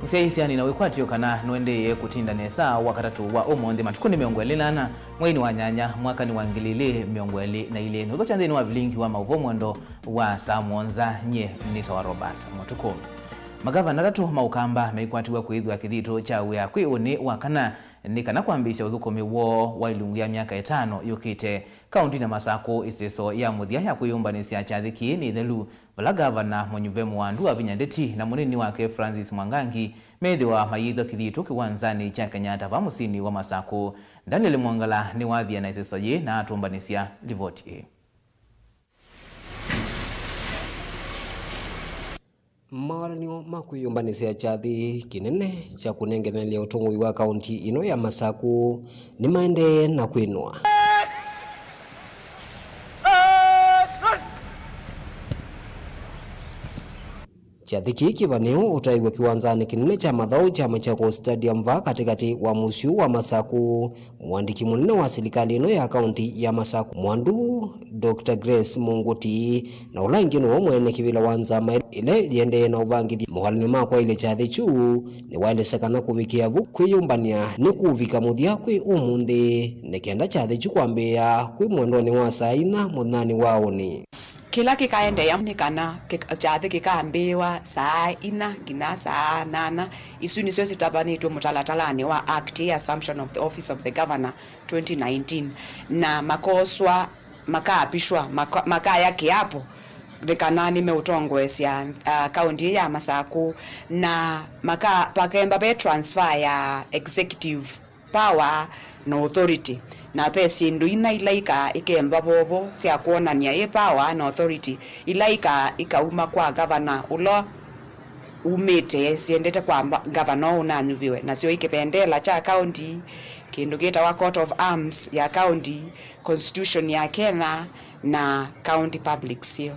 Usiaisiani na wikwatio kana nuendeye kutinda nesa wakatatu wa umonde matukuni miongweli nana mweni wa nyanya mwaka ni wangilili miongweli na ile nuzo chanzeni wa Vilingi wa Mauvoo mwendo wa Samuonza nye nita wa Robert MUTUKU. Magavana tatu maukamba meikwatiwa kuidhwa kithito cha wea kwiuni wakana ni kana kuambisha uthukumi wo wa ilungu ya miaka 5 yukite kaunti na Masako iseso ya muthia ya kuyumbanisia chathiki ni thelu wala gavana Monyuvemu wa ndu wa Vinyandeti na munini wake Francis Mwangangi methi wa mayitho kithito kiwanzani cha Kenyatta va musini wa Masako. Daniel Mwangala ni wathia na iseso ye na atumbanisia livoti. Mawalanio makuyumbanisia chathi kinene cha kunengenelia utongoi wa kaunti ino ya Masako ni maende na kwinwa. Chathi kiki vaneo utaiwa kiwanzani kinene cha mathau cha Machako Stadium va katikati wa musiu wa Masako. Mwandiki munene wa serikali ino ya kaunti ya Masako Mwandu Dr. Grace Munguti na ulangino wa mwene kivila wanzama ile yende na uvangithi mawalini makwa ile chathi chu ni wale sakana kuvikia vu kwiyumbania ni kuvika muthia kwi umundi nekenda chathi chu kwambia kwi mwendoni wa saina munani waoni. Kila kikaende yamnikana chathi kikaambiwa saa 4 ngina saa 8 isu nisio sitabanitwe mutalatalani wa Act Assumption of the Office of the Governor 2019 na makoswa makaapishwa makaya kiapo dekana nimeutongwesya kaunti ya Masako na pakemba be transfer ya executive power na authority na pesi ndu ina ilaika ikemba bobo sia kuonania ye power na authority ilaika ikauma kwa governor ulo umete siendete kwa governor unanyubiwe na sio ikipendela cha county kindu geta wa court of arms ya county constitution ya Kenya na county public seal.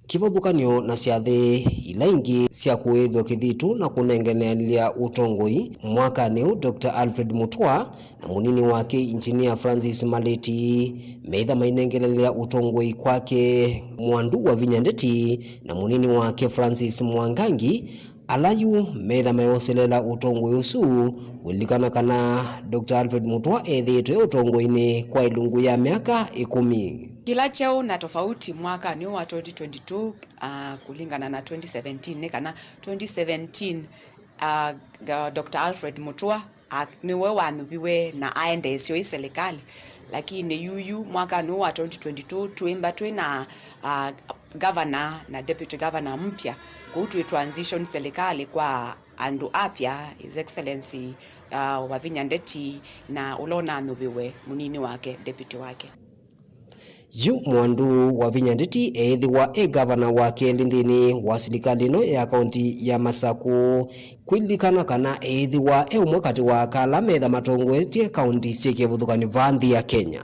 Kivothukanio na ciathi ila ingi cia kuithwa kithitu na kunengenelia utongoi mwaka ni Dr. Alfred Mutua na munini wake engineer Francis Maleti meitha mainengenelia utongoi kwake Mwandu wa Vinyandeti na munini wake Francis Mwangangi alayu meitha mayoselela utongoi usu wilikana kana Dr. Alfred Mutua ethitwe utongoi-ini kwa ilungu ya miaka 10. Kila cheo na tofauti mwaka ni wa 2022 kulingana na 2017 kana 2017 Dr. Alfred Mutua niwe wanubiwe na aende sio iselikali lakini yuyu mwaka ni wa 2022 tuimba twina governor na deputy governor mpya kutu transition serikali kwa andu apya His Excellency wa Vinyandeti na ulona nubiwe munini wake deputy wake. Yu Mwandu wa Vinyandeti ethi wa governor wake lindini wa serikali no ya kaunti ya Masako kwilikana kana ethi wa umwe kati wa kala metha matongwetie kaunti sike vuthukani vanthi ya Kenya.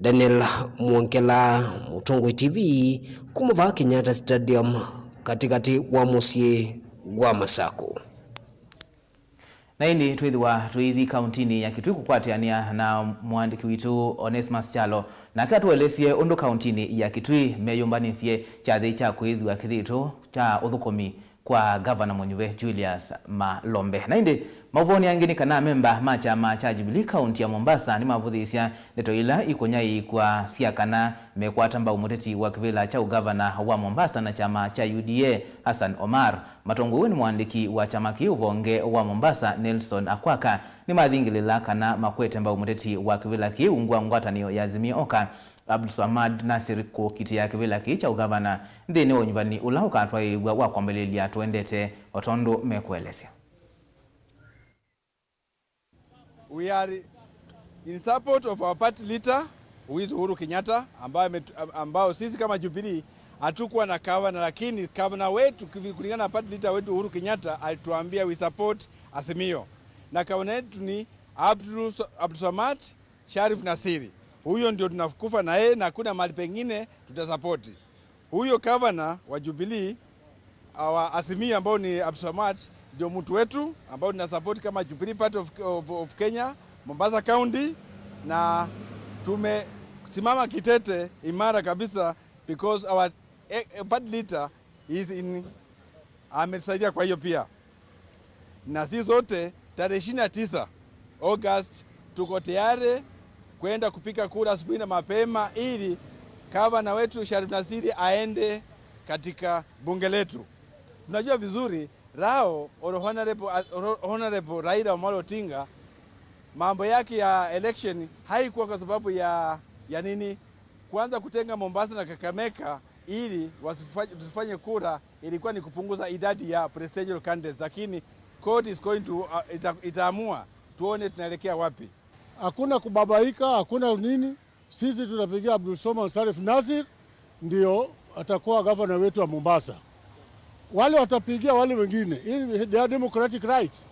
Daniel Mwangala, Mutongoi TV, kumuva Kenyatta Stadium katikati wa musie wa Masako. Na hindi tuithi kauntini ya Kitui kukwatiania na mwandiki witu Onesmus Chalo na katuelesie undu kauntini ya Kitui meyumbanisie chathi cha kuithwa kithito cha uthukomi kwa Governor Monyuve Julius Malombe. Na hindi mavoni angini kana memba machama cha Jubilee kaunti ya Mombasa ni mavuthisia neto ila ikonyai kwa siakana mekwatamba umuteti wa kivila cha ugavana wa Mombasa na chama cha UDA Hassan Omar. Matongo ni mwandiki wa chama kiubonge wa Mombasa Nelson Akwaka ni mathingilila kana makwete mba umuteti wa kivila kiungwa ngwatanio ya Azimio Oka Abdulsamad Nasir ko kiti ya kivila cha ugavana ndini onyuvani ula ukatwaigwa wa kwambelelia tuendete otondo mekuelesya. We are in support of our party leader who is Uhuru Kenyatta ambao sisi kama Jubilee hatukuwa na gavana, lakini gavana wetu kulingana na party leader wetu Uhuru Kenyatta alituambia we support Azimio na gavana wetu ni Abdulsamad Sharif Nasiri. Huyo ndio tunakufa na yeye na kuna mahali pengine tutasupport. Huyo gavana wa Jubilee wa Azimio ambao ni Abdulsamad ndio mtu wetu ambao tunasupport kama Jubilee part of Kenya Mombasa County, na simama kitete imara kabisa, because our party leader ametusaidia kwa hiyo pia. Na sisi zote tarehe 29 August tuko tayari kwenda kupiga kura asubuhi na mapema, ili gavana wetu Sharif Nasiri aende katika bunge letu. Tunajua vizuri Rao Honorable Raila Amolo Odinga, mambo yake ya election haikuwa kwa sababu ya nini kuanza kutenga Mombasa na Kakamega ili wasifanye kura, ilikuwa ni kupunguza idadi ya presidential candidates, lakini court is going to itaamua, tuone tunaelekea wapi. Hakuna kubabaika, hakuna nini. Sisi tunapigia Abdulswamad Sharif Nassir ndio atakuwa governor wetu wa Mombasa. Wale watapigia wale wengine, they are democratic rights.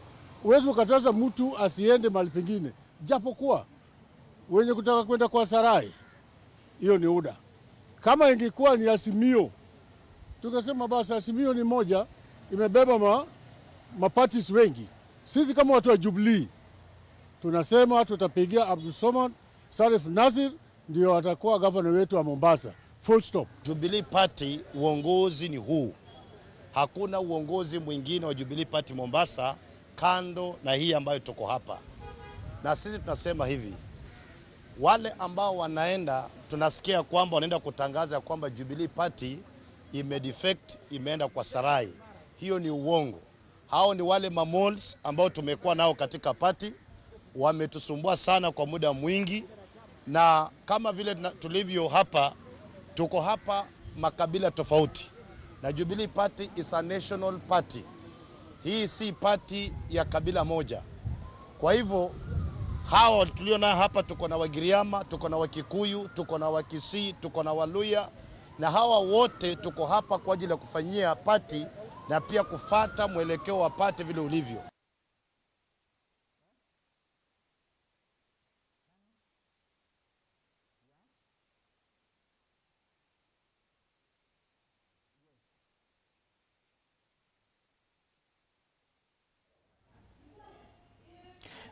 Uwezo ukataza mtu asiende mahali pengine, japokuwa wenye kutaka kwenda kwa Sarai, hiyo ni UDA. Kama ingekuwa ni Azimio, tukasema basi Azimio ni moja, imebeba maparties wengi. Sisi kama watu wa Jubilee tunasema tutapigia Abdulswamad Sharif Nassir ndio atakuwa governor wetu wa Mombasa. Full stop. Jubilee Party uongozi ni huu. Hakuna uongozi mwingine wa Jubilee Party Mombasa kando na hii ambayo tuko hapa. Na sisi tunasema hivi, wale ambao wanaenda, tunasikia kwamba wanaenda kutangaza kwamba Jubilee Party imedefect, imeenda kwa Sarai. Hiyo ni uongo. Hao ni wale mamols ambao tumekuwa nao katika party, wametusumbua sana kwa muda mwingi, na kama vile tulivyo hapa, tuko hapa makabila tofauti. Na Jubilee Party is a national party. Hii si party ya kabila moja. Kwa hivyo hao tuliona hapa, tuko na Wagiriama, tuko na Wakikuyu, tuko na Wakisii, tuko na Waluya, na hawa wote tuko hapa kwa ajili ya kufanyia party na pia kufata mwelekeo wa party vile ulivyo.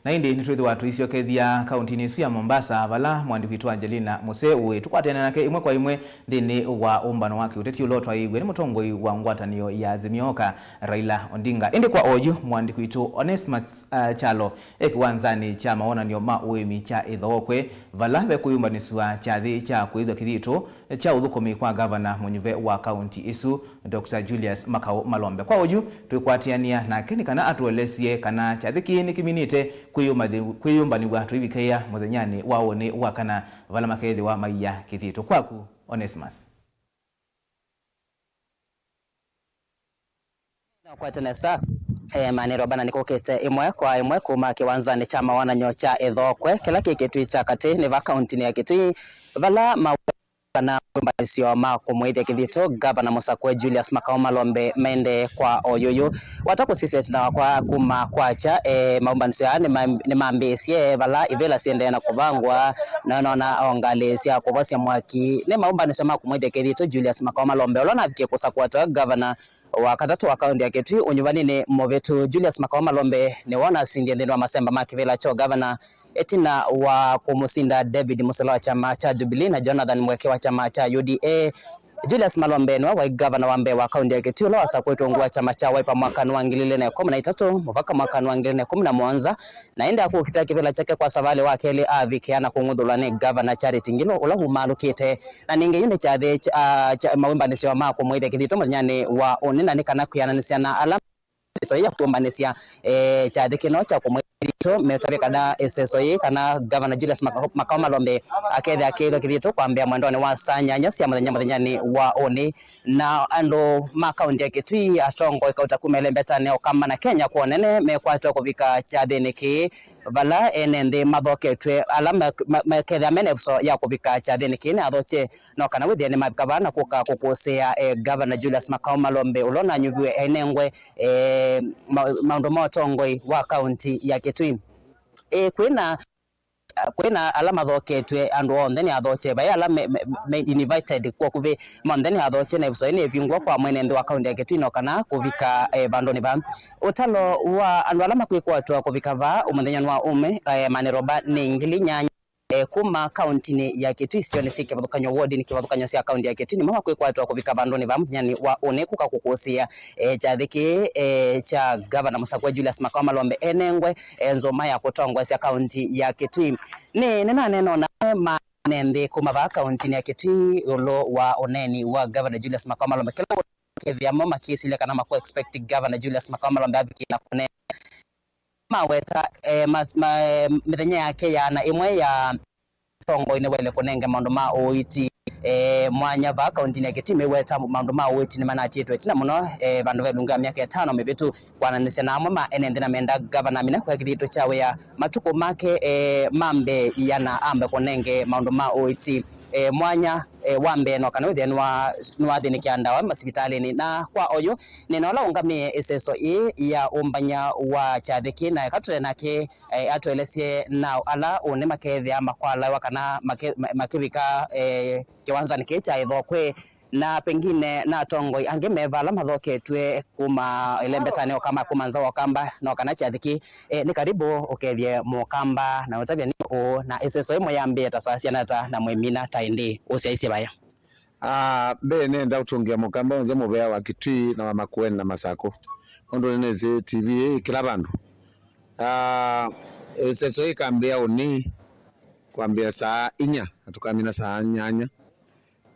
Na indi nitwithi watu isiokethia kaunti cia Mombasa bala mwandiki witu Angelina Museu tukwatena nake imwe kwa imwe thini wa umbano wake uteti ulotwa igwe ni mutongoi wa ngwatanio ya Azimio Raila Odinga. Indi kwa oju mwandiki witu Onesmus Chalo ekiwanzani cha maonanio ma uimi cha ithokwe bala bekuyumbaniswa chathi cha kuithwa kithitu cha uthukumi kwa governor munyuve wa kaunti isu Dr. Julius Makau Malombe. Kwa oju tuikwatiania nake ni kana atuelesie kana chathiki ni kiminite kwiyumbaniwa tuibikeya muthenyani waone wakana vala makethi wa maiya kithitu. Kwaku Onesmus. Kwatenesa manero bana nikokete imwe kwa imwe kuma kiwanzani cha mawananyo cha ithokwe kila kikitwi cha kati ni va kaunti ya Kitui vala na kumbanisio ma kumwithia kithito governor Musakwe Julius Makau Malombe mende kwa oyuyu watakusisya na kwa kuma kwacha maumbanisio ni mambesie vala ivela siende na kuvangwa na naona ongalesya kuvosia mwaki ni maumbanisio ma kumwithia kithito Julius Makau Malombe olona vikie kusakwata governor wa katatu wa kaunti ya Kitui unyuvanini movetu Julius Makau Malombe ni wana sindia ndini wa masemba makivela cho governor etina wa kumusinda David Musela wa chama cha Jubilee na Jonathan Mweke wa chama cha UDA. Julius Malombe ni wa governor wa Mbeya wa kaunti ya Kitui lo asa kwetu ngua chama cha Wiper mwaka wa 2013 mpaka mwaka wa 2011 na enda kukita kivela chake kwa savali wa keli avikiana kunguthulane governor Charity Ngilo ula humalukite na ninge yune cha mawimbanisio wa mako mwithia kithito manyani wa onina nikana kuyananisiana alama so ya kuombanisya cha thikino cha kumwithito metabeka da SSOE kana governor Julius Makau Malombe akethe akithwa kithito kwambia mwendone wa sanyanya cia muthenyani wa oni na ando ma kaunti ya Kitui achongo ikauta kumelembetane okama na Kenya kuonene mekwatwa kuvika cha thiniki vala enende mathoketwe alama mekethe menefso ya kuvika cha thiniki na athoche no kana withia ni mabikavana kuka kukusea governor Julius Makau Malombe ulona nyuviwe enengwe maundu motongoi wa kaunti ya Kitui kwina alama thoketwe andu onthe ni athoche bai alama invited kwa kuvi monthe ni athoche na ibsoini vingwa kwa mwenendo wa kaunti ya Kitui no kana kuvika bandoni ba utalo wa andu alama kwikwatwa kuvika va umuthenyani wa ume maneroba ni ngili nyanya kuma kaunti ya Kitui sio nisike badukanyo ward ni kibadukanyo cia kaunti ya Kitui mama kwatwa kuvika bandoni va munyani wa uneku ka kukusia chathiki cha governor Musakwa Julius Makao Malombe enengwe nzoma ya kutongwa cia kaunti ya Kitui ni nena neno na manende kuma va kaunti ya Kitui ulo wa oneni wa governor Julius Makao Malombe kila kevya mama kisile kana mako expect governor Julius Makao Malombe abiki na kune maweta mithenya yake yana imwe ya tongo ine wele kunenge maundu ma oiti mwanya va kaunti ya Kitui weta maundu ma oiti ni mana tietwe tina muno bandu velunga miaka 5 mibitu kwananise na amwe ma enende na menda governor mina kwa kithito chawe ya matuko make mambe yana ambe kunenge maundu ma oiti mwanya wambe no kana then wa thini kianda wa masibitali na kwa oyo ninola ungamie iseso ya umbanya wa chathiki na katule nake atuelesie na ala une makethia makwala wakana makivika kiwanza nikicha ithokwe na pengine na tongoi angemevala mathoketwe kuma ilembetane kama kuma nzawo kamba no kana chathiki ni karibu ukethie mukamba na utavya ni o na iseso imwe yambie tasasia nata na mwemina taindi usiaisi baya be nenda utungia mukamba onze mubea wa Kitui na wa Makueni na Masako ondo neze TV kila bandu iseso ikambia uni kwambia saa 4 atukamina saa 8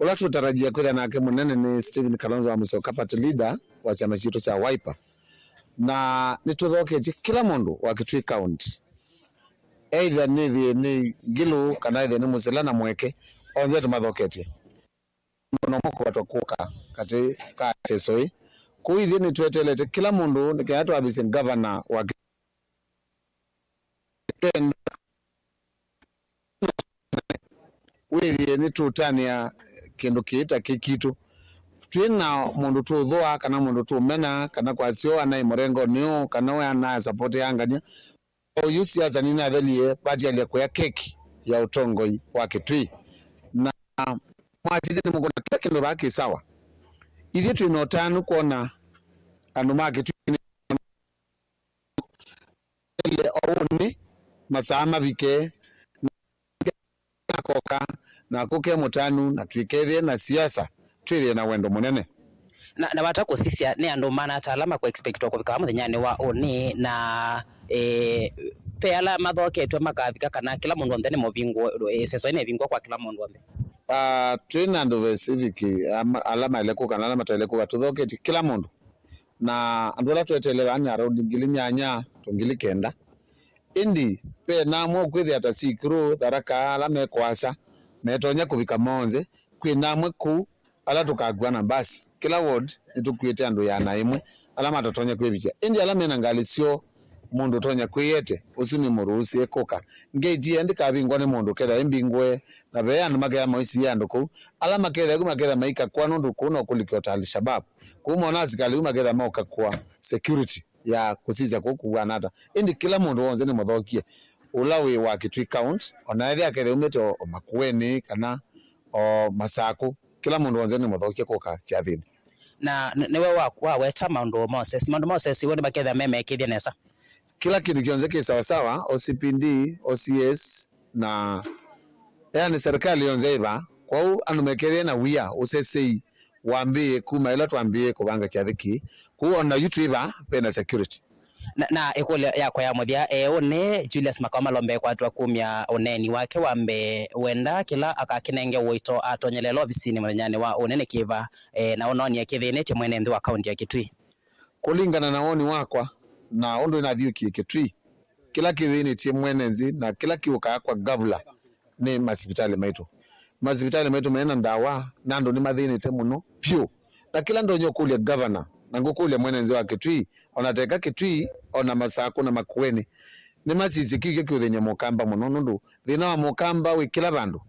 ula tutarajia kwenda nake munene ni Stephen Kalonzo wa Musyoka party leader wa chama chito cha Wiper na nituthoke kila mundu wa Kitui county either ni gilu kana either ni musela na mweke onze tumathoketie no moko watokuka kati ka sesoi kuithi ni twetelete kila mundu nikiatwa abise governor wa withi ni tutania kindu kiita kikitu twina mundu tuthwa kana mundu tumena kana kwasio ana imurengo niu kana we ana support yangania o siasa nini athelie party aliyekoya keki ya utongoi wa Kitui na mwasisi ni mugona keki ndo baki sawa ithi twinotanu kuona andu ma Kitui ile oruni masama bike koka na kuke mutanu na twikethie na siasa twithie na wendo munene na batako sisia ni andu mana atalama kwa expectwa kuvika muthenyani wa oni na peala mathoketwe makavika kana kila mundu onthene movingo seso ine vingo kwa kila mundu onthene twina andu civic alama ile kana alama tele kwa tuthoketi kila mundu na andu ala twetelewa ni around 800 900 indi pe namwe kwithia ta sikru tharaka ala mekwasa metonya kuvika monze kwinamwe ku ala tukagwana basi kila ward nitukwite andu yana imwe ala matotonya kwibikia indi ala mena ngalisio mundu tonya kwiyete usuni murusi ekoka ngeji andika bingwa ni mundu ketha imbingwe na be andu makaya moisi yandu ku ala maketha maika kwa nundu kuno kulikyo tali shabab kumona asikali maketha moka kwa security ya kusiza kukuwanata indi kila mundu wonze ni muthokie ulawi wa Kitui count ona ethia kethe umete o Makueni kana o Masako kila mundu wonze ni muthokie kuka chathini na niwe wa weta maundu Moses wone baketha memekithia nesa kila kindu kionze ki sawa sawa OCPD OCS na yani serikali yonze iba kwa anu mekethia na wia usesei wambie kuma ila tuambie kubanga chathiki kuona YouTube pena security na ekole yako ya muthia one Julius Makao Malombe kwatwa kumya oneni wake wambe wenda kila akakinenge wito atonyelelo ofisini munyani wa onene kiva na ononi yakithinete mwene nthi wa county ya Kitui kulingana na oni wakwa na ondo inathiuki Kitui kila kithini tie mwenenzi na kila kiuka kwa gavula ni masibitali maitu mena ndawa nando ni mathinite muno pio na kila ndonyo kulia governor na ngukulia mwenenzi wa Kitui onateka Kitui ona Masako na Makueni ni masisi kike kuthenya mukamba muno nundu thina wa mukamba wi kila bandu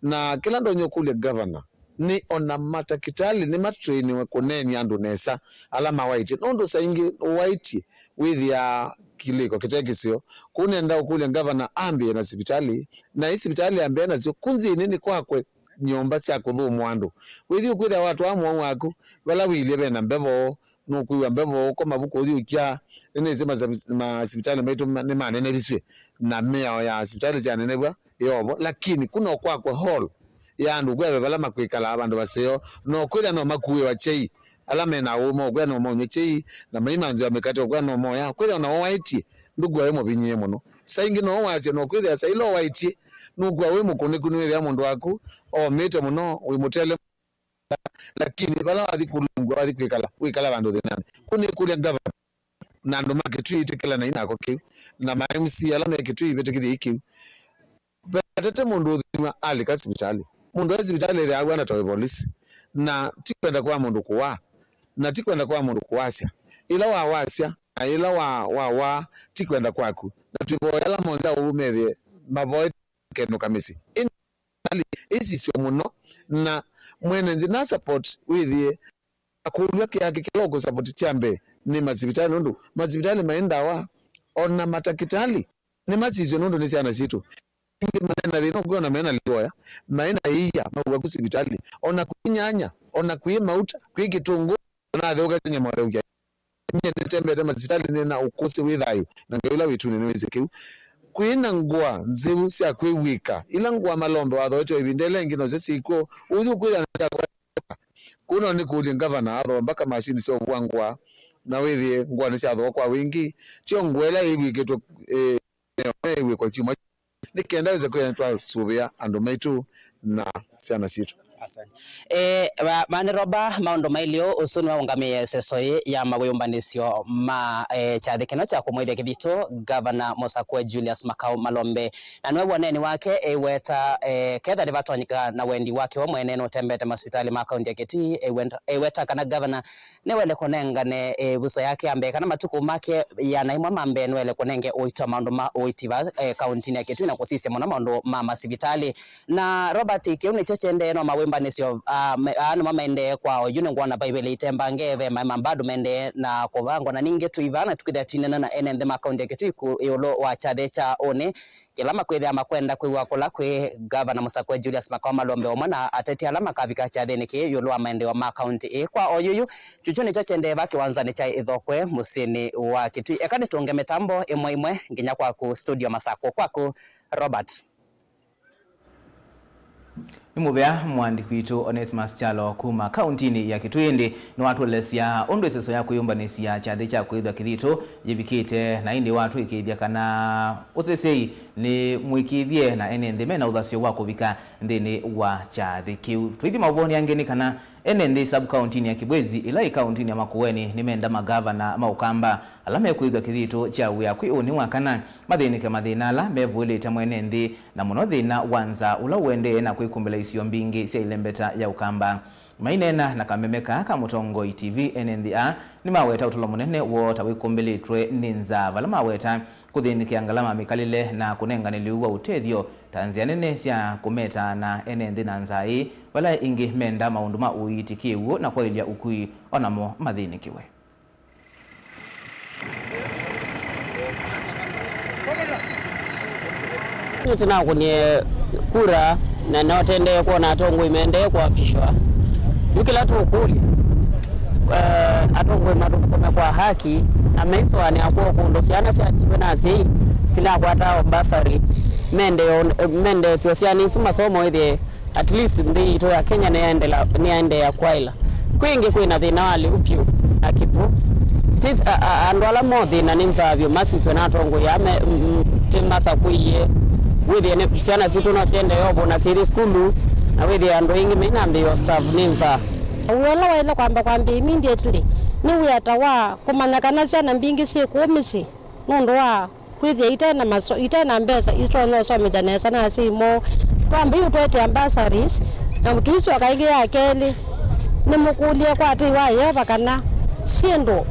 na kila ndonyo kulia governor ni ona matakitali ni matrain wa kuneni andu nesa alama waiti nundu saingi waiti with ya kiliko kitekisio kunenda ukulia governor ambie na hospitali na hospitali ambie na sio kunzi nini kwakwe nyomba cia kuthumu andu withi ukwitha watu amwe waku bala wilie bena mbebo no kuwa mbebo ko mabuko ukia ene sema hospitali maitu ni manene biswe na mea ya hospitali ya nenebwa yobo lakini kuno kwa hall ya ndu gwe bala makwikala abandu baseo no kwira no makuwe wachei alame na umo gwe no mo nyechei na maimanzi amekata gwe no mo ya kwira no white ndugu awe mo binye muno saingi no wache no kwira sailo white nugwa we mukone kunwe ya mundu waku o mete muno we mutele lakini bala adi kulungwa adi kwikala wikala bandu denani kuni kule ngava na ndo maketu itekela na ina koke na ma MC alame ketu ibetekile iki batete mundu udhima ali ka hospitali mundu hospitali ya agwana tawe polisi na tikwenda kwa mundu kuwa na tikwenda kwa mundu kuwasya ila wa wasya na ila wa tikwenda kwaku na tubo yala monza umeve maboy keno kamisi inali isi sio muno na mwenenzi na support with akulwa yake kilogo support chambe ni mazibitali nundu mazibitali maenda wa ona matakitali ni mazizo nundu ni sana situ manena lino gona mena liboya maina iya mawa kusibitali ona kunyanya ona kuimauta kwigitungu na dhoga zenye mware ukia nye tembe mazibitali nena ukose withayo na ngela witu ni wezeke kuina ngwa nzibu sia kwewika ila ngwa malombe wa dhocho ibindele ngino zesiko udhu kuya na kuno ni kuli governor aro mpaka mashini sio bwangwa na wewe ngwa ni sia kwa wingi sio ngwela hivi kitu wewe kwa chuma nikenda ze kwa ntwa subia ando maitu na sana situ asante maneroba maundo mailio usuni wa ungamie sesoi ya mawiyumbanisyo ma chathikino cha kumwile kibito Governor Musakwe Julius Makau Malombe na nwe waneni wake weta ketha nivatonyika na wendi wake wa mweneno tembete hospitali makaundi ya Kitui weta kana governor ne wele konengane buso yake ambe kana matuku make ya naimwa mambe nwele konenge oitwa maundo ma oitiva kaunti ya Kitui na kusisi mona maundo mama hospitali na Robert kiune chochende no mawimbanisyo anu mamende kwa yune ngwana Bible itemba ngeve mambadu mende na kovango na ninge tuivana tukithatinana na enende makaundi ya Kitui ku yolo wa chadecha one kilama kwithia makwenda kwiwa kula kwi Governor Musakwe Julius Makau Malombe omana ateti alama kavika chathini ki yolo wa maende wa county kwa oyuyu chuchuni chochende baki wanzani cha ithokwe musini wa Kitui ekani tunge mitambo imwe nginya kwa ku studio Masako kwaku Robert Nimubea mwandiki witu Onesmus Chalo kuma kauntini ya Kitui ndi ni watu lesia ondo seso ya kuyumbanisia chathi cha kwithwa kithito jibikite na indi watu ikithia kana usesei ni mwikithie na enende mena uthasio wa kuvika ndini wa chathi kiu twithi mavoni angeni kana enende sub countini ya Kibwezi ila countini ya Makueni nimenda magavana maukamba alame kwithwa kithito cha wia kwi uni wakana mathinike mathinala mevulite mwenende na muno thina wanza ula wende na kwikumbela isio mbingi sia ilembeta ya ukamba mainena na kamemeka kamutongo TV NNDA ni maweta utulo munene wota wikumbilitwe ninza vala maweta kuthinike angalama mikalile na kunenganiliwa utethio tanzia nene sia kumeta na NND na nzai wala ingi menda maunduma uitikiwu na kwa ilia ukui onamo mathinikiwe tena kwenye kura na naotende kuona atongo imeendea kuapishwa yukila tu ukuli atongo matukome kwa haki ameiswa ni akuwa kuondosiana siatiwe nasi sina kwata basari mende siosiani suma somo hithi at least ndi ito ya Kenya niende ya kwaila kwingi kwina thina wali upyu akipu andwala mothi na nimsavyo masiswe na atongo ya timasa kuiye withi ne siana situ no siende yobo na siri skulu na withi ando ingi minambe yo staff ninza uyola waila kwamba immediately ni wiata wa kumanyakana siana mbingi si kumisi nondo wa kwithi itena mbesa isto no so mejanesa na simo kwamba yutwete ambassadors na mtuisi wakaingi ya keli ni mukulie kwa ati wa yeva kana siendo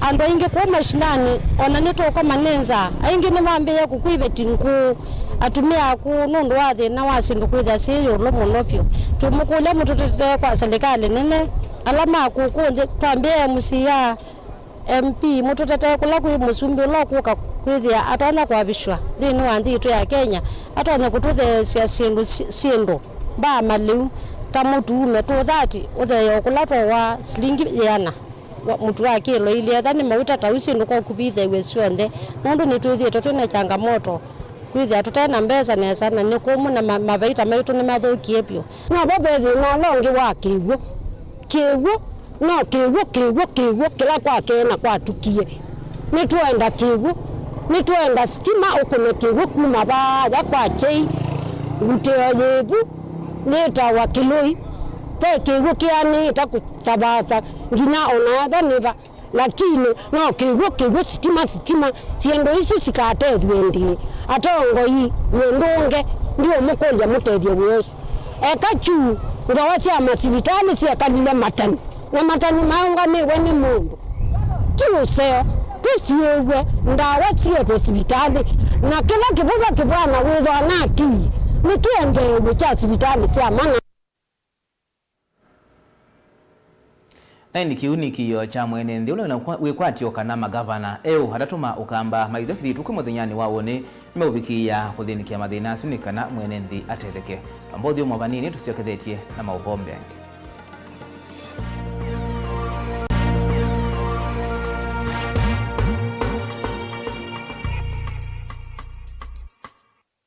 ando ingi kwa mashinani ona nito kwa manenza aingi ni mambe ya kukwibeti nku atumia ku nundu wathi na wasindu kwitha siyo lomo nopyo tumukule mututete kwa serikali nene alama kukunze twambie musia MP mututete kula kwi musumbi lo kuka kwithia atona kwa bishwa thini wa nthi ya Kenya atona kututhe cia sindu ba maliu tamutume tu thati uthe kula to wa silingi yana mutu wake lo ile thani mauta tausi nuko kubithe wesionde mundu ni twithie twina changamoto kwithia tutena mbeza nesa na nikumu na mabaita maitu ni mathukie pio no bobethi no longi wa kiwu no kiwu kila kwa kena kwa tukie ni tuenda kiwu ni tuenda stima ukune kiwu kuma baja kwa chei guteo yebu leta wa kiloi pe kiwu kiani itakusabaza ngina ona dhaniva lakini no kiwu stima siendo isi sikatethwendi atongo yi nyondonge ndio mukolya mutethye wesu ekachu ngawasya masivitali sia kalile matani na matani maunganiwe ni mundu kiuseo tusiwe ndawa sie hospitali na kila kibuza kibwana witho anati nikiendewe cha hospitali sia mana Naini kiuni kiyo cha mwene ndi ule wekwatio kana magavana eo hatatuma ukamba maithe thitu kwa muthinyani wawone meubikia kuthinikia mathina sunikana mwene ndi atetheke ambothi umwavanini tusiokethetie na Mauvoo mbengi.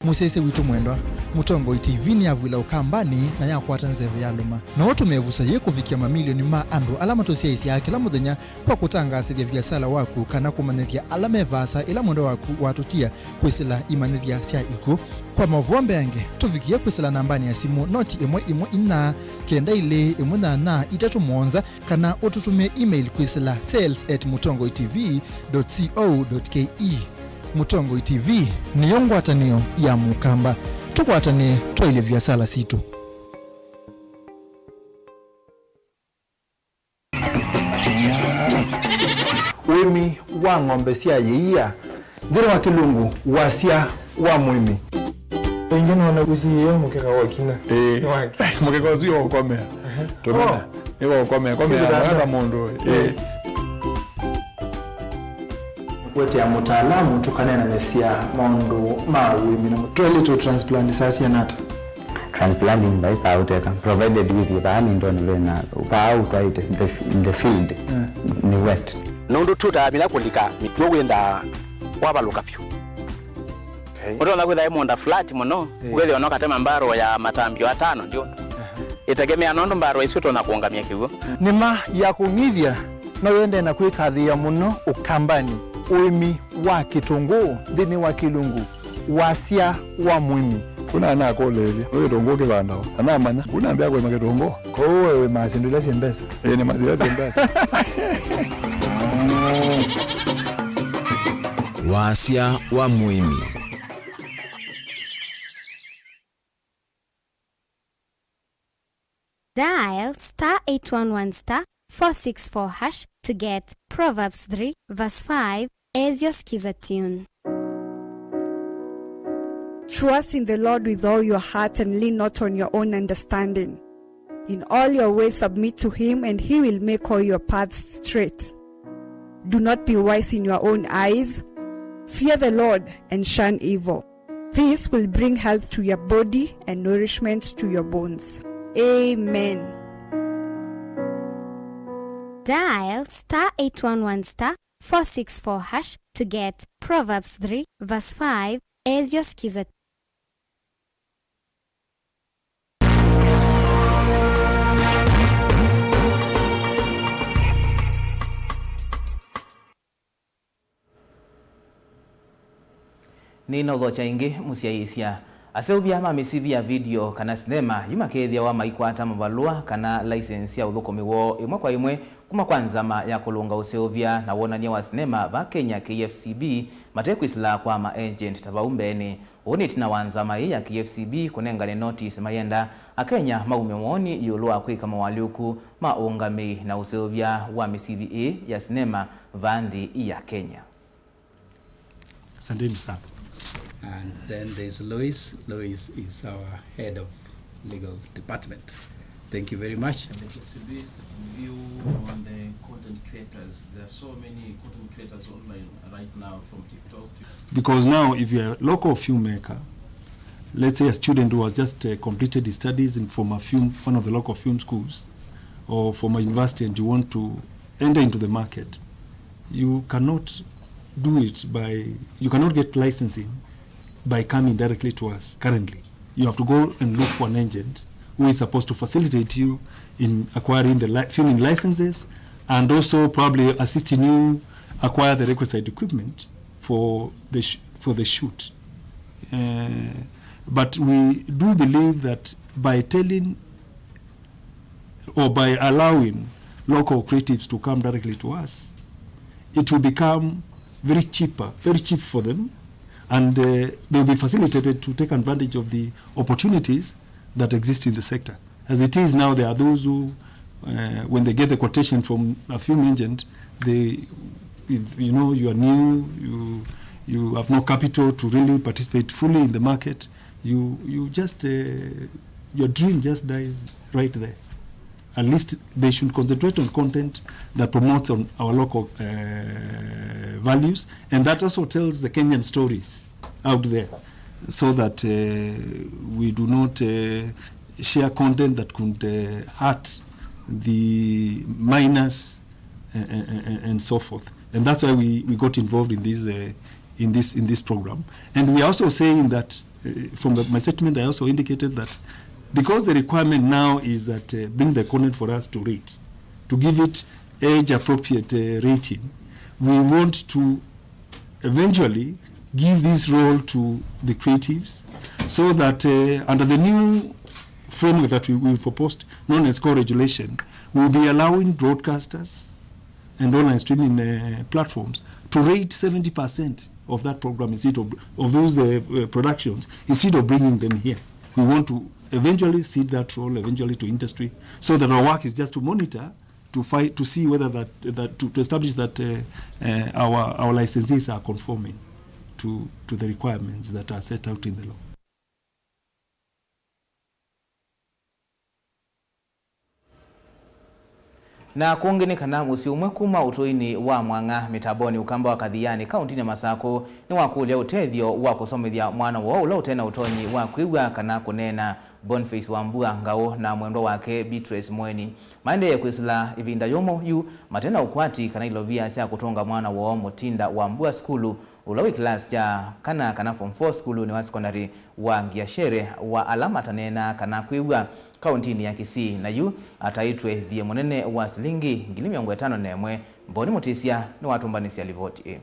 Musese witu mwendwa Mutongo TV ni avwila ukambani na yakwata nzeve ya luma na watu mevusa ye kufikia mamilioni ma andu alama tosia isi ya kila muthenya kwa kutangasithia biasala waku kana kumanithia alama evasa ila mwendo waku watutia kwisila imanithia sia iku kwa Mauvoo mbengi tufikia kwisila nambani ya simu noti imwe ina kenda ile imwe na itatu monza kana ututume email kwisila sales@mutongotv.co.ke. Mutongo TV ni yongwatanio ya mukamba tukwatane twaile biasala situ. Wimi wa ng'ombe cia yeia ndiri wa kilungu wasia wa mwimi ingine wanagusia mukeka wa kina mukeka wa ukomea tumena iwa ukomea kama mundu wote ya mutaalamu tukanena nesia maundu mawimi na twele to transplant sasa nata transplanting by sauteka provided with the bani ndone lena upa out in the field ni wet nundu tuta bila kulika mitwe wenda kwabaluka pyo Unaona kwitha imonda flat muno kwithe ono katema mbaro ya matambio 5 ndio itegemea nondo mbaro icio tona kuongamia kiugo nima ya kunyithia no yende na kwikathia muno ukambani uimi wa kitungu ndini wa kilungu wasia wa mwimi kuna na kolele wewe tongo kibanda ana manya kuna mbia kwa makitongo ko wewe masindula sembesa ni mazira sembesa wasia wa mwimi. Dial *811*464# to get Proverbs 3 verse 5 as your skiza tune. Trust in the Lord with all your heart and lean not on your own understanding. In all your ways submit to him and he will make all your paths straight. Do not be wise in your own eyes. Fear the Lord and shun evil. This will bring health to your body and nourishment to your bones. Amen. Dial *811*464# to get Proverbs 3 verse 5 as your skiza. Ni notho chaingi musiaisia aseuvia mamisivia video kana sinema yumakethia wa maikwata mabalua kana license ya uthukumiwo imwe kwa imwe kuma kwanza ya kulunga useuvia na wonania wa sinema va Kenya KFCB matekwisila kwa agent tabaumbeni uniti na wanzama ya KFCB kunengane notice mayenda akenya maume mwoni yulua kwika mawaliuku maungami na useuvia wa MCVA ya sinema vandi ya Kenya. Asanteni sana. And then there's Lois. Lois is our head of legal department. Thank you very much. And the KFCB's view on the content creators. There are so many content creators online right now from TikTok. Because now if you're a local filmmaker, let's say a student who has just completed his studies from one of the local film schools or from a university and you want to enter into the market, you cannot do it you cannot get licensing by coming directly to us currently. You have to go and look for an agent who is supposed to facilitate you in acquiring the filming licenses and also probably assisting you acquire the requisite equipment for the shoot. But we do believe that by telling or by allowing local creatives to come directly to us, it will become very cheap for them, and they'll be facilitated to take advantage of the opportunities that exist in the sector. As it is now, there are those who, when they get the quotation from a film agent, you are new, you have no capital to really participate fully in the market. You just your dream just dies right there. At least they should concentrate on content that promotes on our local values, and that also tells the Kenyan stories out there, so that we do not share content that could hurt the minors and so forth. And that's why we got involved in this program. And we are also saying that from my statement, I also indicated that because the requirement now is that bring the content for us to rate, to give it age-appropriate rating, we want to eventually give this role to the creatives, so that under the new framework that we proposed, known as co-regulation, we'll be allowing broadcasters and online streaming platforms to rate 70% of that program instead of those productions, instead of bringing them here. We want to eventually cede that role eventually to industry, so that our work is just to monitor, to see whether to establish that our licensees are conforming to the requirements that are set out in the law. Na kuongene kana musi umwe kuma utoini wa mwanga mitaboni ukamba wa kadhiani kaunti ya Masako ni wakulia utethio wa kusomethia mwana wao ula utena utonyi wa kuigwa kana kunena Boniface Wambua ngao na mwendo wake Beatrice Mweni maende ya kwisila ivinda yomo yu matena ukwati kana ilovia sia kutonga mwana wao Mutinda Wambua skulu ulawi class ya kana form 4 skulu ni wa secondary wa Ngiashere wa alama tanena kana kuigwa kaunti ya Kisii na yu ataitwe thie munene wa silingi 5,500 mboni mutisia ni watumbanisi alivoti.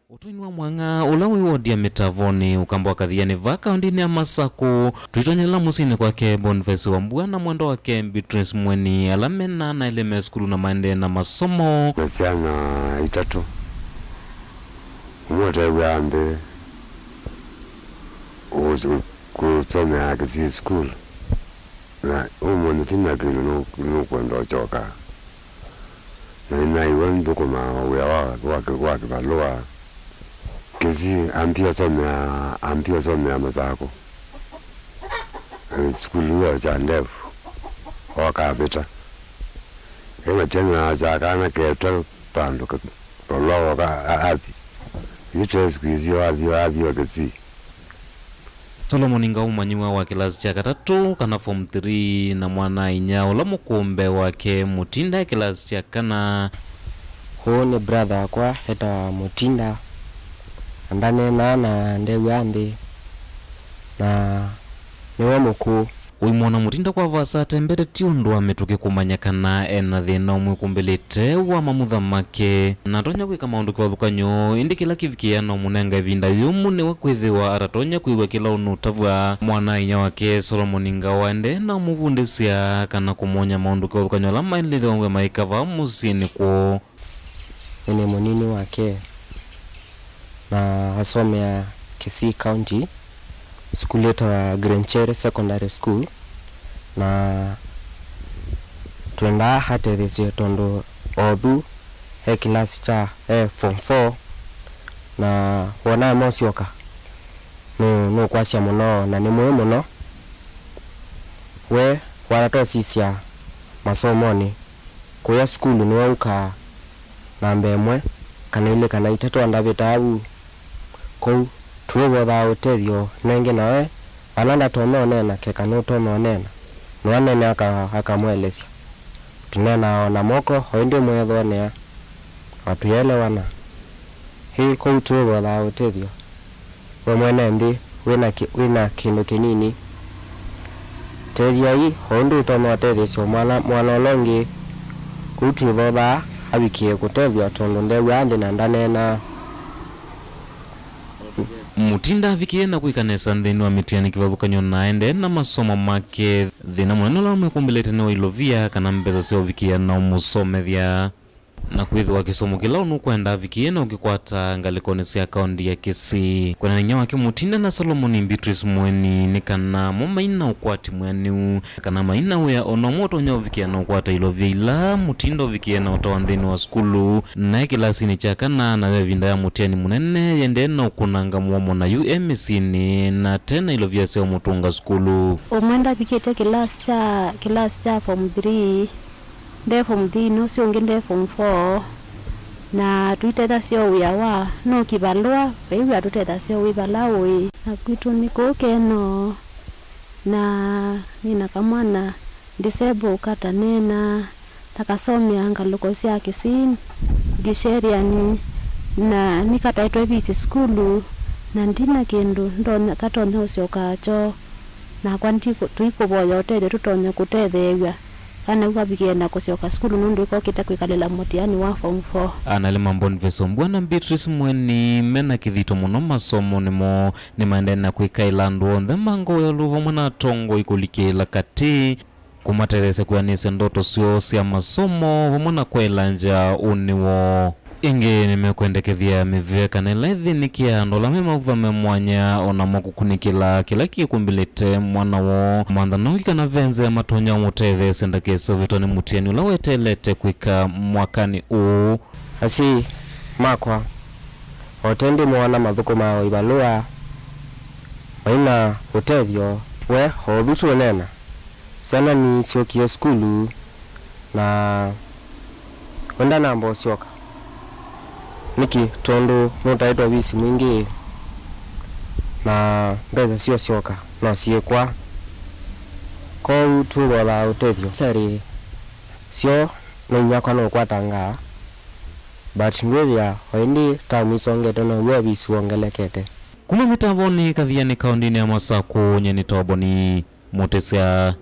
Utoini wa mwanga ulawi wodia mitavoni ukamba wa kadhiani va kaunti ya Masako tuitonyela musini kwake Boniface Wambua na mwendo wake Beatrice Mweni alamena na eleme skulu na maende na masomo nasiana itatu umwete wande kusomea Kisii school na umwene tina kinu nukwenda choka na inaiwa ndukuma uya wake baloa Kisii ampia somea Masako skulu ya cha ndefu wakapita ema tena zakana keta pando baloa waka api yiche squeeze wathi wa Kisii. Solomon Ngaumanyiwa wa kilasi cha 3 kana form 3 na mwana inya ula mukumbe wake Mutinda kilasi cha kana. Huo ni brother wakwa heta Mutinda andane na ndewe andi na niwa muku uimona Mutinda kwa vasa tembere tiundu ametuke kumanyakana ena thina umwe kumbelete wa mamutha make na tonya kwika maundu kwa thukanyo indi kila kivikiano munenga vinda yumu ni wakwithiwa aratonya kuiwa kila unutavwa mwana inya wake Solomon Ngawande na muvundisia kana kumonya maundu kwa thukanyo la maendeleo ngwe maikava musini kwa ene munini wake na asomea Kisii County school wa Grenchere Secondary School na tuenda hate thesio tondo odhu he class cha form 4 na wana mosioka no kwasia muno na ni muhimu no we waratosisia masomoni kuya school ni wauka namba emwe kana ile kana itatu andavitabu ko tuwe ba utethio nenge nawe alanda tome onena keka no tome onena nwane aka mwelesya tunena na moko hoindi mwethonea watuelewana hii koutu wala utethio we mwene nthi wina kindu kinini teria hii hondu utono atethio sio mwana olongi kutu thoba abikie kutethio tondu ndewe anthi na ndanena mutinda avikie na kuikanesa nthini wa mitiani kivathukanyo naende na masomo make thina munene ula mwikumbelete ni wailovia kana mbesa sia uvikia na umusomethia na kwithwa kisomo kila unukwenda avikie na ukikwata ngalikoni sia kaundi ya Kisii kuna nya wake mutinda na Solomon Beatrice mweni ni kana mumaina ukwati mwenu kana maina wea ono moto nya uvikia na ukwata ilovia ila mutindo uvikia na utawa nthini wa skulu na kilasini cha kana na wevinda ya mutiani munene yende na ukunanga muomo na UMC ni na tena ilovia sia umutunga skulu umwenda avikite kilasi cha form 3 nde form 3 no sio ngende form 4 na tuiteta sio wiawa no kibalwa wewe atuteta sio wibalawe na kwitu niko keno na nina kamwana disable kata nena takasomya ngaluko sia Kisii gisheria ni na nikataitwa bisi skulu na ndina kindu ndo katonya usio kacho na kwanti tuikoboya otete tutonya kutethewa kana ukabikienda kusioka skulu nundu iko kitakwikalela mutiani wa form 4 anale mamboni veso mbwana Beatrice mweni mena kithito muno masomo nimo ni maendena kwikaila nduonthe mango ya luvo mwana tongo ikulikila kati kumaterese kuanise ndoto sio sia masomo vumwana kwailanja uniwo ingi nimekwendekethia miveka nelethi nikia ndola mema mwanya ona mokukunikila kila kikumbilete mwana wo mandhano kana venze matonya mutethe senda keso vitoni mutiani ula wetelete kwika mwakani u asi makwa otendi mwana mathuko ma ibalua maina utethio we hodhutu nena sana ni siokie skulu na wenda nambo sioka niki tondu nutaitwa visi mwingi na mbeza sio sioka no siekwa ko tuwa la utethio sari sio no nyakwa no kwatanga but ndwethia hoindi tamisongete no yo visi wongelekete kuma mitavoni kathiani kaundini ya Masaku nyeni toboni mutesya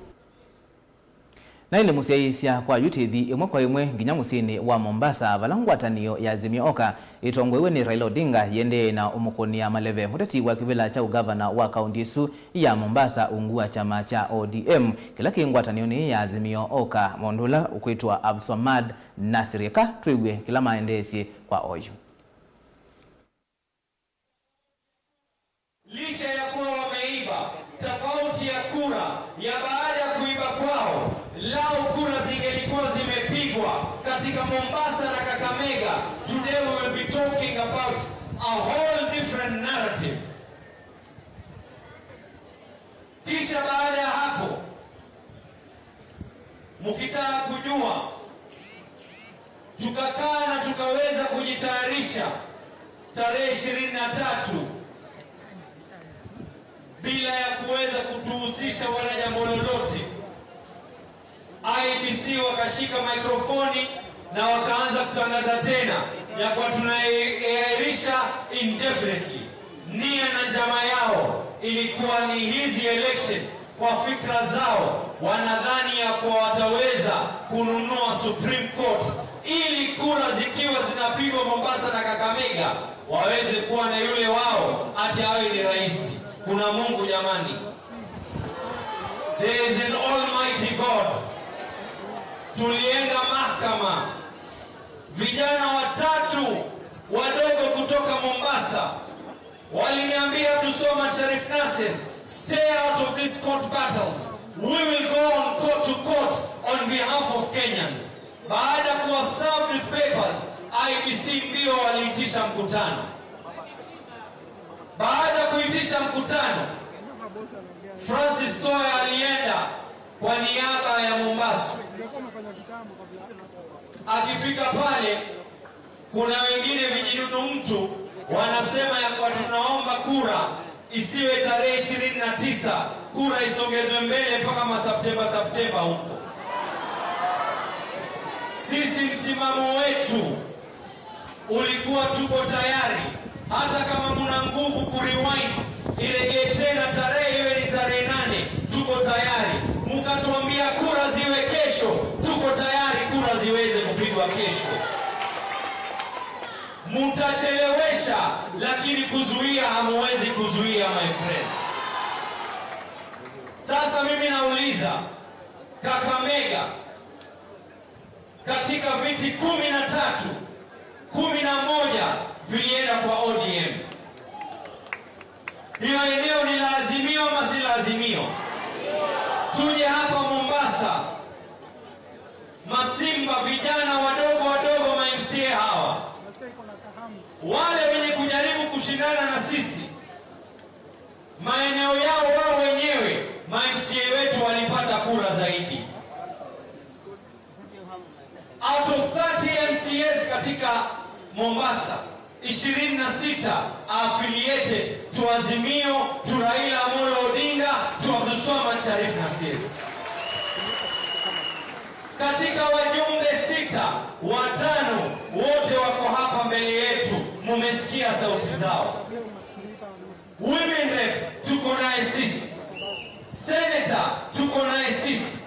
na ile musiaisia kwa yutithi imwe kwa imwe nginya musini wa Mombasa balangwatanio ya Azimio Oka itongwewe ni Raila Odinga yende na umukonia maleve muteti wa kivila cha ugavana wa kaunti isu ya Mombasa ungua chama cha ODM kila kingwatanio ni ya Azimio Oka mondula ukuitwa Abdulswamad Nasirika tuigwe kila maendesi kwa oyo licha ya kuwa wameiba tofauti ya kura ya baada ya kuiba kwao lao kura zingelikuwa zimepigwa katika Mombasa na Kakamega, today we will be talking about a whole different narrative. Kisha baada ya hapo mkitaka kujua tukakaa na tukaweza kujitayarisha tarehe 23 bila ya kuweza kutuhusisha wala jambo lolote. IBC wakashika mikrofoni na wakaanza kutangaza tena ya kwa tunaiahirisha indefinitely. Nia na njama yao ilikuwa ni hizi election kwa fikra zao wanadhani ya kuwa wataweza kununua Supreme Court ili kura zikiwa zinapigwa Mombasa na Kakamega waweze kuwa na yule wao ati awe ni rais. Kuna Mungu jamani. There is an almighty God. Tulienda mahakama, vijana watatu wadogo kutoka Mombasa waliniambia Abdulswamad Sharif Nasir, stay out of these court battles, we will go on court to court on behalf of Kenyans. Baada ya kuwa served with papers, IBC mbio waliitisha mkutano. Baada ya kuitisha mkutano, Francis Toya alienda kwa niaba ya Mombasa. Akifika pale, kuna wengine vijidudu mtu wanasema ya kwa tunaomba kura isiwe tarehe 29, kura isongezwe mbele mpaka Septemba huko. Sisi msimamo wetu ulikuwa tuko tayari, hata kama muna nguvu kurewind iregee tena tarehe iwe ni tarehe 8, tuko tayari. Mkatuambia kura ziwe kesho, tuko tayari kura ziweze kupigwa kesho. Mtachelewesha, lakini kuzuia hamuwezi kuzuia, my friend. Sasa mimi nauliza, Kakamega katika viti 13, 11 vilienda kwa ODM. Hiyo eneo ni lazimio ama si lazimio? Tuje hapa Mombasa, Masimba, vijana wadogo wadogo, ma-MCA hawa wale wenye kujaribu kushindana na sisi, maeneo yao wao wenyewe, ma-MCA wetu walipata kura zaidi. Out of 30 MCAs katika Mombasa, 26 affiliated to Azimio, to Raila Amolo Odinga, to Abdulswamad Sharif Nassir. Katika wajumbe 6, 5 wote wako hapa mbele yetu, mumesikia sauti zao. Women rep tuko naye sisi, senator tuko naye sisi.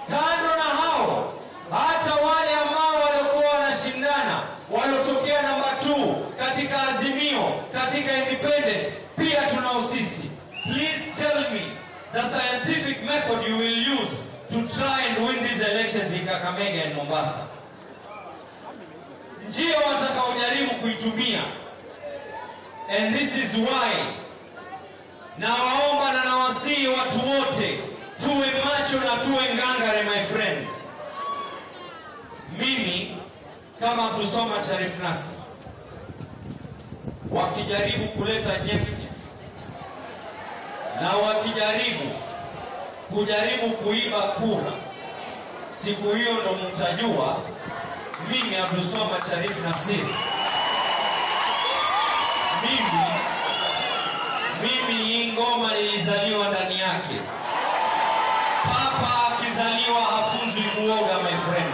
Kando na hao, hata wale ambao walikuwa wanashindana, walotokea namba 2 katika Azimio, katika independent, pia tunao sisi. Please tell me the scientific method you will use to try and win these elections in Kakamega and Mombasa. Njia watakaojaribu kuitumia. And this is why nawaomba na nawasihi watu wote tuwe macho na tuwe ngangare, my friend. Mimi kama Abdulswamad Sharif Nassir, wakijaribu kuleta nyefnyef na wakijaribu kuiba kura, siku hiyo ndo mtajua mimi Abdulswamad Sharif Nassir, mimi hii ngoma nilizaliwa ndani yake. Papa akizaliwa hafunzwi kuoga, my friend.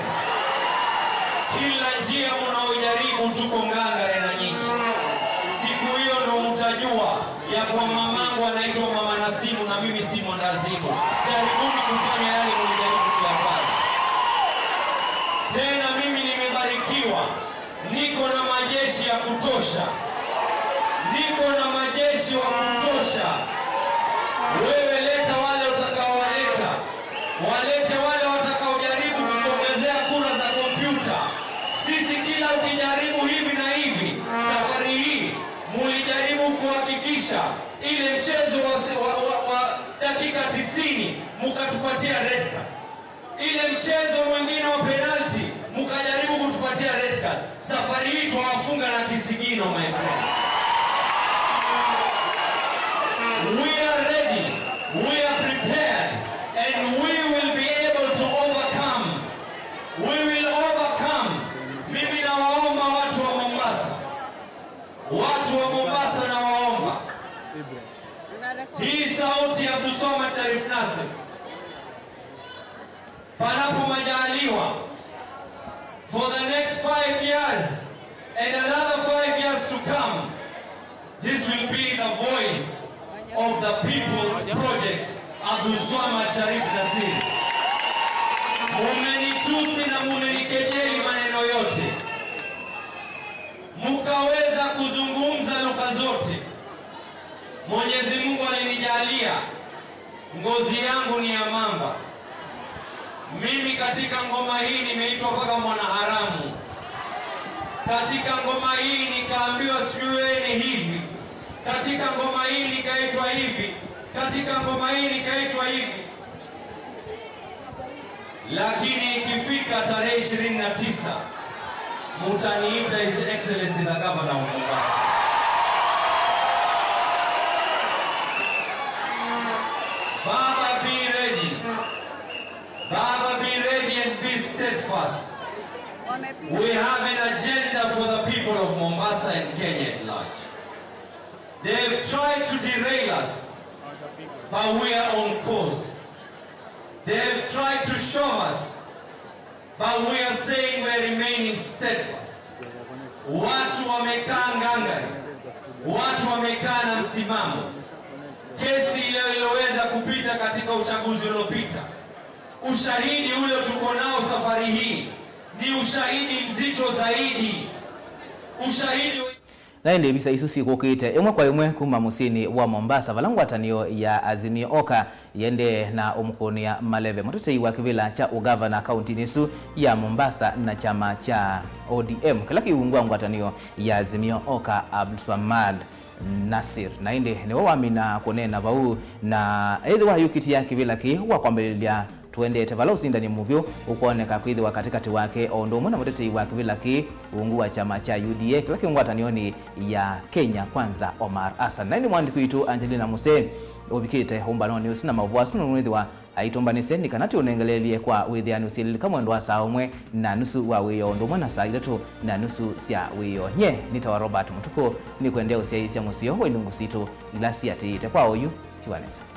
Kila njia mnaojaribu tuko ngangare na nyinyi. Siku hiyo ndo mtajua ya kwa mamangu anaitwa Mama Nasimu na mimi si Mwandazimu. Jaribuni kufanya yale mlijaribu kuyafanya. Tena mimi nimebarikiwa, niko na majeshi ya kutosha. Niko na majeshi wa kutosha. Wewe leta wale utakaowaleta, walete wale watakaojaribu kuongezea kura za kompyuta. Sisi kila ukijaribu hivi na hivi, safari hii mulijaribu kuhakikisha ile mchezo wa dakika 90 mukatupatia red card. Ile mchezo mwingine wa penalty mukajaribu kutupatia red card. Safari hii tuwafunga na kisigino, my friend. We are ready, we are prepared, and we will be able to overcome. We will overcome. Mimi nawaomba watu wa Mombasa, nawaomba hii sauti ya Abdulswamad Sharif Nassir, panapo majaliwa, for the next 5 years and another 5 years to come, this will be the voice of the People's Project, Abdulswamad Sharif Nassir. Mumenitusi na mumenikejeli maneno yote, mukaweza kuzungumza lugha zote. Mwenyezi Mungu alinijalia ngozi yangu ni ya mamba. Mimi katika ngoma hii nimeitwa mpaka mwanaharamu. Katika ngoma hii nikaambiwa sijueni hivi. Katika ngoma hii nikaitwa hivi. Katika ngoma hii nikaitwa hivi. Lakini ikifika tarehe 29 mutaniita His Excellency the Governor of Mombasa. Baba, be ready. Baba, be ready and be steadfast. We have an agenda for the people of Mombasa and Kenya at large. They have tried to derail us, but we are on course. They have tried to show us, but we are saying we're remaining steadfast. Watu wamekaa ngangari, watu wamekaa na msimamo. Kesi ile iliyoweza kupita katika uchaguzi uliopita, ushahidi ule tuko nao safari hii ni ushahidi mzito zaidi. Ushahidi na indi bisa isusi kukite imwe kwa imwe kuma musini wa Mombasa valangwatanio ya Azimio Oka yende na umkunia Maleve mututei wa kivila cha ugavana kaunti nisu ya Mombasa na chama cha ODM kila kiungwa ngwatanio ya Azimio Oka Abdulswamad Nasir na indi ni wawamina kunena vau na edhi wa yukiti ya kivila ki wa kwambelilia tuende tevala usindani muvyo ukuoneka kwithiwa katikati wake ondomo na muteti wa kivila ki uungu wa chama cha UDA kila kiungwatanioni ya Kenya Kwanza Omar Hassan na ni mwandiki witu Angelina Muse ubikite humbano news na Mauvoo sununwithiwa aitombanise ni kanati unengelelie kwa withiani usilili kama ndo saa umwe na nusu wa wiyo ondomo na saa iletu na nusu sia wiyo nye nitawa Robert Mutuku ni kuendea usia musio wa ilungu situ ilasi ati ite kwa oyu chiwanesa.